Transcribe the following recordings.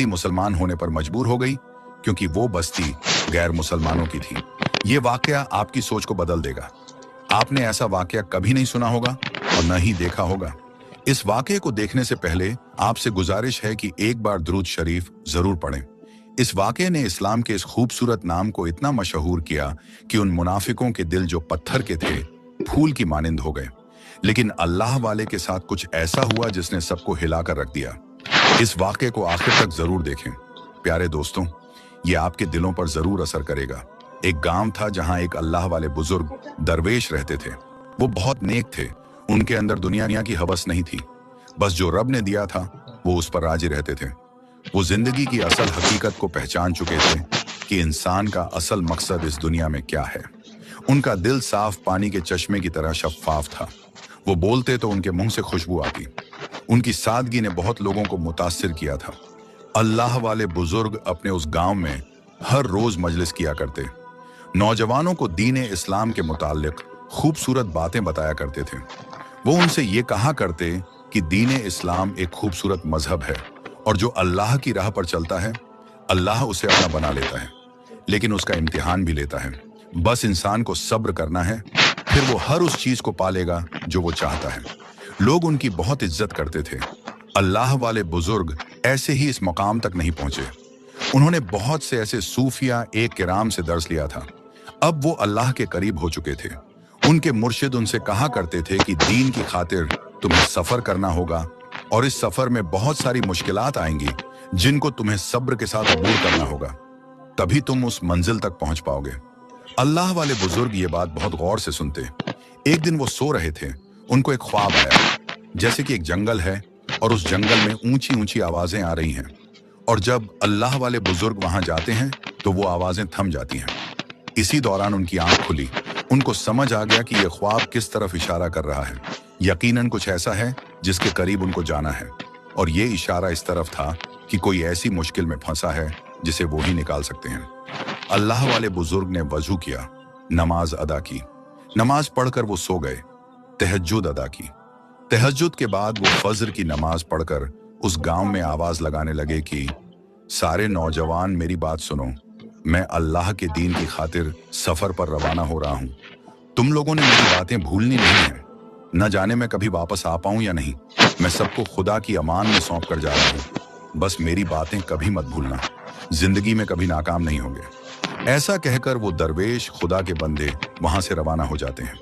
बस्ती मुसलमान होने पर मजबूर हो गई क्योंकि वो बस्ती गैर मुसलमानों की थी। ये वाकया आपकी सोच को बदल देगा। आपने ऐसा वाकया कभी नहीं सुना होगा और न ही देखा होगा। इस वाकये को देखने से पहले आपसे गुजारिश है कि एक बार दुरूद शरीफ जरूर पढ़ें। इस वाकये ने इस्लाम के इस खूबसूरत नाम को इतना मशहूर किया कि उन मुनाफिकों के दिल जो पत्थर के थे फूल की मानिंद हो गए। लेकिन अल्लाह वाले के साथ कुछ ऐसा हुआ जिसने सबको हिलाकर रख दिया। इस वाकये को आखिर तक जरूर देखें। प्यारे दोस्तों, ये आपके दिलों पर जरूर असर करेगा। एक गांव था जहां एक अल्लाह वाले बुजुर्ग दरवेश रहते थे। वो बहुत नेक थे। उनके अंदर दुनिया की हवस नहीं थी। बस जो रब ने दिया था वो उस पर राजी रहते थे। वो जिंदगी की असल हकीकत को पहचान चुके थे कि इंसान का असल मकसद इस दुनिया में क्या है। उनका दिल साफ पानी के चश्मे की तरह शफाफ था। वो बोलते तो उनके मुंह से खुशबू आती। उनकी सादगी ने बहुत लोगों को मुतासिर किया था। अल्लाह वाले बुजुर्ग अपने उस गांव में हर रोज मजलिस किया करते। नौजवानों को दीन इस्लाम के मुतालिक खूबसूरत बातें बताया करते थे। वो उनसे ये कहा करते कि दीन इस्लाम एक खूबसूरत मजहब है और जो अल्लाह की राह पर चलता है अल्लाह उसे अपना बना लेता है, लेकिन उसका इम्तिहान भी लेता है। बस इंसान को सब्र करना है, फिर वो हर उस चीज को पालेगा जो वो चाहता है। लोग उनकी बहुत इज्जत करते थे। अल्लाह वाले बुजुर्ग ऐसे ही इस मकाम तक नहीं पहुंचे। उन्होंने बहुत से ऐसे सूफिया एक किराम से दर्स लिया था। अब वो अल्लाह के करीब हो चुके थे। उनके मुर्शिद उनसे कहा करते थे कि दीन की खातिर तुम्हें सफर करना होगा और इस सफर में बहुत सारी मुश्किलात आएंगी जिनको तुम्हें सब्र के साथ अबूर करना होगा, तभी तुम उस मंजिल तक पहुंच पाओगे। अल्लाह वाले बुजुर्ग ये बात बहुत गौर से सुनते। एक दिन वो सो रहे थे। उनको एक ख्वाब आया, जैसे कि एक जंगल है और उस जंगल में ऊंची ऊंची आवाजें आ रही हैं, और जब अल्लाह वाले बुजुर्ग वहां जाते हैं तो वो आवाजें थम जाती हैं। इसी दौरान उनकी आंख खुली। उनको समझ आ गया कि यह ख्वाब किस तरफ इशारा कर रहा है। यकीनन कुछ ऐसा है जिसके करीब उनको जाना है, और ये इशारा इस तरफ था कि कोई ऐसी मुश्किल में फंसा है जिसे वो ही निकाल सकते हैं। अल्लाह वाले बुजुर्ग ने वजू किया, नमाज अदा की। नमाज पढ़कर वो सो गए। तहज्जुद अदा की। तहज्जुद के बाद वो फज्र की नमाज पढ़कर उस गांव में आवाज लगाने लगे कि सारे नौजवान मेरी बात सुनो, मैं अल्लाह के दीन की खातिर सफर पर रवाना हो रहा हूं। तुम लोगों ने मेरी बातें भूलनी नहीं है। न जाने मैं कभी वापस आ पाऊं या नहीं। मैं सबको खुदा की अमान में सौंप कर जा रहा हूं। बस मेरी बातें कभी मत भूलना। जिंदगी में कभी नाकाम नहीं होंगे। ऐसा कहकर वो दरवेश खुदा के बंदे वहां से रवाना हो जाते हैं।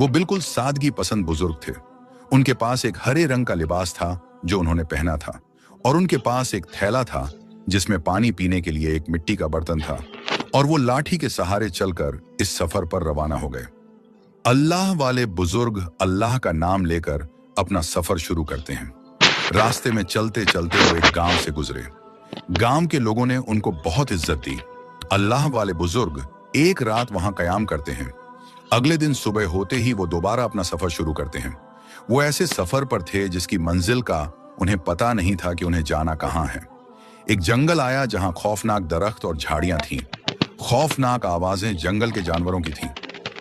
वो बिल्कुल सादगी पसंद बुजुर्ग थे। उनके पास एक हरे रंग का लिबास था जो उन्होंने पहना था, और उनके पास एक थैला था जिसमें पानी पीने के लिए एक मिट्टी का बर्तन था, और वो लाठी के सहारे चलकर इस सफर पर रवाना हो गए। अल्लाह वाले बुजुर्ग अल्लाह का नाम लेकर अपना सफर शुरू करते हैं। रास्ते में चलते चलते वो एक गांव से गुजरे। गांव के लोगों ने उनको बहुत इज्जत दी। अल्लाह वाले बुजुर्ग एक रात वहां कयाम करते हैं। अगले दिन सुबह होते ही वो दोबारा अपना सफर शुरू करते हैं। वो ऐसे सफर पर थे जिसकी मंजिल का उन्हें पता नहीं था कि उन्हें जाना कहाँ है। एक जंगल आया जहां खौफनाक दरख्त और झाड़ियां थीं। खौफनाक आवाजें जंगल के जानवरों की थीं,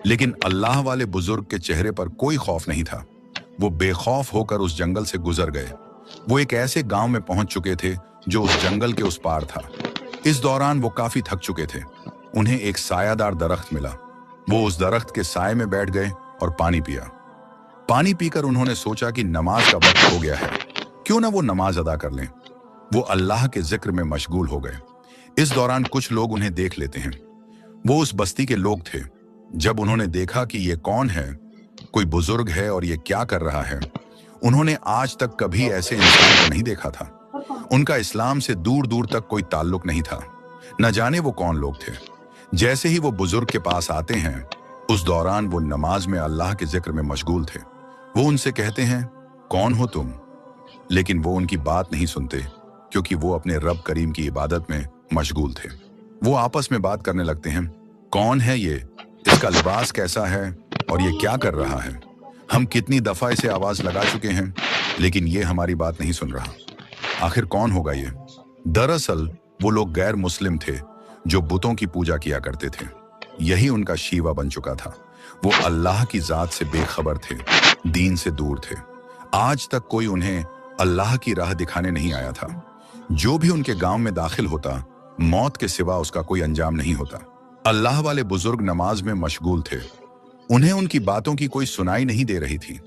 लेकिन अल्लाह वाले बुजुर्ग के चेहरे पर कोई खौफ नहीं था। वो बेखौफ होकर उस जंगल से गुजर गए। वो एक ऐसे गांव में पहुंच चुके थे जो उस जंगल के उस पार था। इस दौरान वो काफी थक चुके थे। उन्हें एक सायादार दरख्त मिला। वो उस दरख्त के साए में बैठ गए और पानी पिया। पानी पीकर उन्होंने सोचा कि नमाज का वक्त हो गया है, क्यों ना वो नमाज अदा कर लें। वो अल्लाह के जिक्र में मशगूल हो गए। इस दौरान कुछ लोग उन्हें देख लेते हैं। वो उस बस्ती के लोग थे। जब उन्होंने देखा कि ये कौन है, कोई बुजुर्ग है और ये क्या कर रहा है, उन्होंने आज तक कभी ऐसे इंसान को नहीं देखा था। उनका इस्लाम से दूर दूर तक कोई ताल्लुक नहीं था। न जाने वो कौन लोग थे। जैसे ही वो बुजुर्ग के पास आते हैं, उस दौरान वो नमाज में अल्लाह के जिक्र में मशगूल थे। वो उनसे कहते हैं, कौन हो तुम? लेकिन वो उनकी बात नहीं सुनते, क्योंकि वो अपने रब करीम की इबादत में मशगूल थे। वो आपस में बात करने लगते हैं, कौन है ये? इसका लिबास कैसा है और ये क्या कर रहा है? हम कितनी दफा इसे आवाज लगा चुके हैं, लेकिन ये हमारी बात नहीं सुन रहा। आखिर कौन होगा ये? दरअसल वो लोग गैर मुस्लिम थे जो बुतों की पूजा किया करते थे। यही उनका शीवा बन चुका था। वो अल्लाह की जात से बेखबर थे, दीन से दूर थे। आज तक कोई उन्हें अल्लाह की राह दिखाने नहीं आया था। जो भी उनके गांव में दाखिल होता, मौत के सिवा उसका कोई अंजाम नहीं होता। अल्लाह वाले बुजुर्ग नमाज में मशगूल थे। उन्हें उनकी बातों की कोई सुनाई नहीं दे रही थी।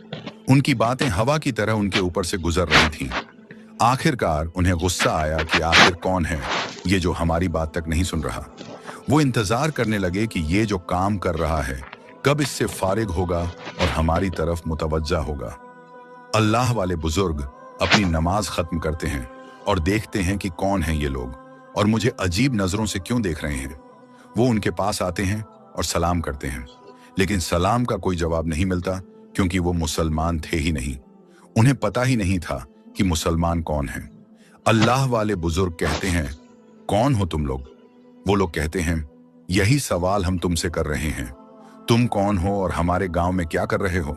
उनकी बातें हवा की तरह उनके ऊपर से गुजर रही थीं। आखिरकार उन्हें गुस्सा आया कि आखिर कौन है ये जो हमारी बात तक नहीं सुन रहा। वो इंतजार करने लगे कि ये जो काम कर रहा है कब इससे फारिग होगा और हमारी तरफ मुतवज्जा होगा। अल्लाह वाले बुजुर्ग अपनी नमाज खत्म करते हैं और देखते हैं कि कौन है ये लोग और मुझे अजीब नजरों से क्यों देख रहे हैं। वो उनके पास आते हैं और सलाम करते हैं, लेकिन सलाम का कोई जवाब नहीं मिलता क्योंकि वो मुसलमान थे ही नहीं। उन्हें पता ही नहीं था कि मुसलमान कौन है। अल्लाह वाले बुजुर्ग कहते हैं, कौन हो तुम लोग? वो लोग कहते हैं, यही सवाल हम तुमसे कर रहे हैं। तुम कौन हो और हमारे गांव में क्या कर रहे हो?